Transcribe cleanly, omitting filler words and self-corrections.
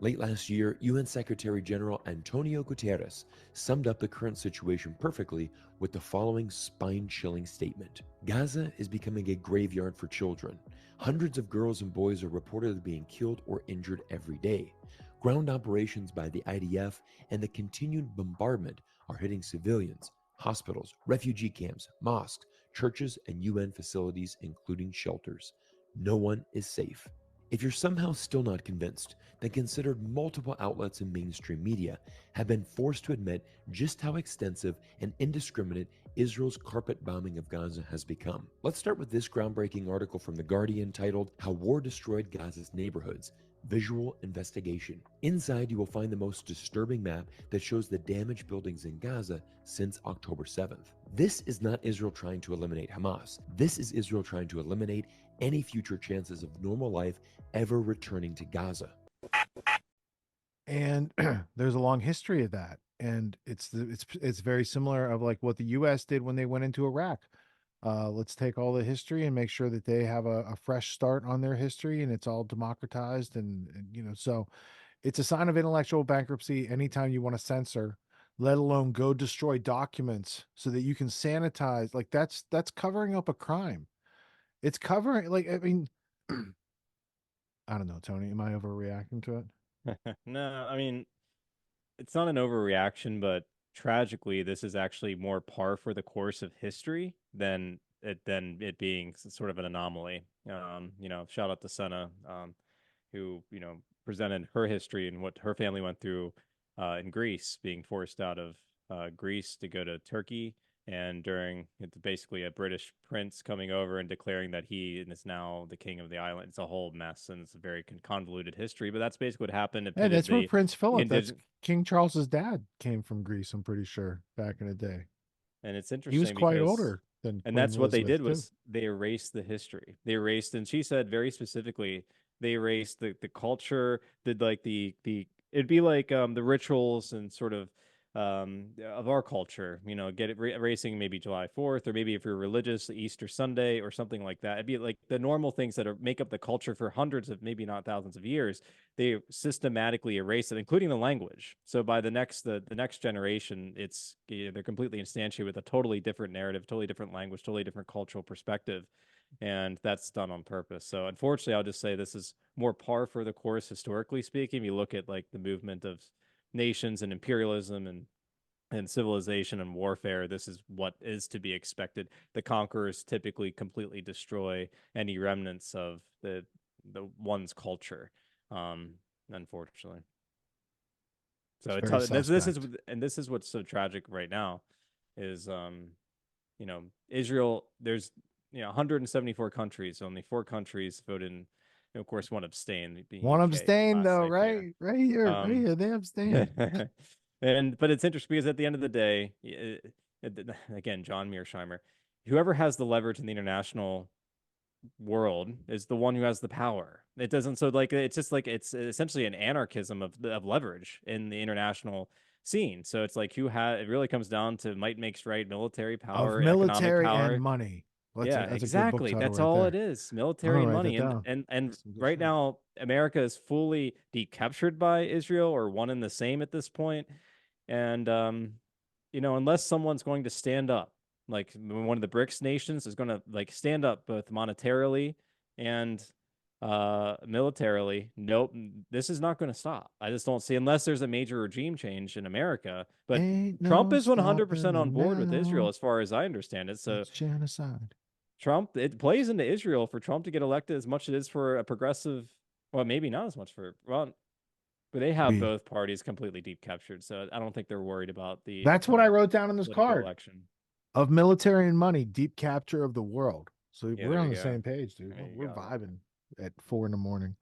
Late last year, UN Secretary General Antonio Guterres summed up the current situation perfectly with the following spine chilling statement: Gaza is becoming a graveyard for children. Hundreds of girls and boys are reportedly being killed or injured every day. Ground operations by the IDF and the continued bombardment are hitting civilians, hospitals, refugee camps, mosques, churches, and UN facilities, including shelters. No one is safe. If you're somehow still not convinced, then consider multiple outlets in mainstream media have been forced to admit just how extensive and indiscriminate Israel's carpet bombing of Gaza has become. Let's start with this groundbreaking article from The Guardian titled How War Destroyed Gaza's Neighborhoods. Visual investigation. Inside, you will find the most disturbing map that shows the damaged buildings in Gaza since October 7th. This is not Israel trying to eliminate Hamas. This is Israel trying to eliminate any future chances of normal life ever returning to Gaza. And there's a long history of that, and it's very similar of like what the U.S. did when they went into Iraq. Let's take all the history and make sure that they have a fresh start on their history, and it's all democratized, and so it's a sign of intellectual bankruptcy anytime you want to censor, let alone go destroy documents so that you can sanitize. Like that's covering up a crime. It's covering, like, I mean, I don't know, Tony, am I overreacting to it? No, I mean, it's not an overreaction, but tragically, this is actually more par for the course of history than it being sort of an anomaly. Shout out to Senna, who presented her history and what her family went through in Greece, being forced out of Greece to go to Turkey, and during it's basically a British prince coming over and declaring that he is now the king of the island. It's a whole mess, and it's a very convoluted history. But that's basically what happened. It Hey, pitted that's where Prince the Philip, that's indigenous, King Charles's dad, came from Greece, I'm pretty sure, back in the day. and it's He was interesting quite because, older than and Queen that's what they Elizabeth did too. was they erased the history. They erased, and she said very specifically, they erased the culture, the it'd be like the rituals and sort of our culture, get it erasing maybe July 4th, or maybe if you're religious, Easter Sunday or something like that. It'd be like the normal things that make up the culture for hundreds of, maybe not thousands of years. They systematically erase it, including the language. So by the next generation, they're completely instantiated with a totally different narrative, totally different language, totally different cultural perspective, and that's done on purpose. So unfortunately, I'll just say this is more par for the course historically speaking. You look at like the movement of nations and imperialism and civilization and warfare. This is what is to be expected. The conquerors typically completely destroy any remnants of the one's culture, um, unfortunately. So It's it's very this is suspect. and this is what's so tragic right now is Israel. There's 174 countries. Only four countries voted. And of course, one abstained, being One UK. abstained Last though, thing, yeah. right? Right here, right Um, here. They abstained. but it's interesting because at the end of the day, again, John Mearsheimer, whoever has the leverage in the international world is the one who has the power. It doesn't, so like it's just like it's essentially an anarchism of leverage in the international scene. So it's like it really comes down to might makes right, military Of power, economic military and power. money. Yeah, That's a good book exactly. title That's right all it there. is. I'm Military gonna and write money. that And down. Some good right shit. now America is fully decaptured by Israel, or one and the same at this point. And unless someone's going to stand up, like one of the BRICS nations is going to like stand up both monetarily and militarily, nope, this is not going to stop. I just don't see, unless there's a major regime change in America. But Ain't Trump no is stopping 100% me on board with Israel now. as far as I understand it. So It's genocide. Trump, it plays into Israel for Trump to get elected as much as it is for a progressive, well, maybe not as much for, well, but they have We both parties completely deep captured. So I don't think they're worried about the That's what I upcoming wrote down in this political card. election. Of military and money, deep capture of the world. So Yeah, we're there on you the go. same page, dude. There you We're go. vibing at 4 in the morning.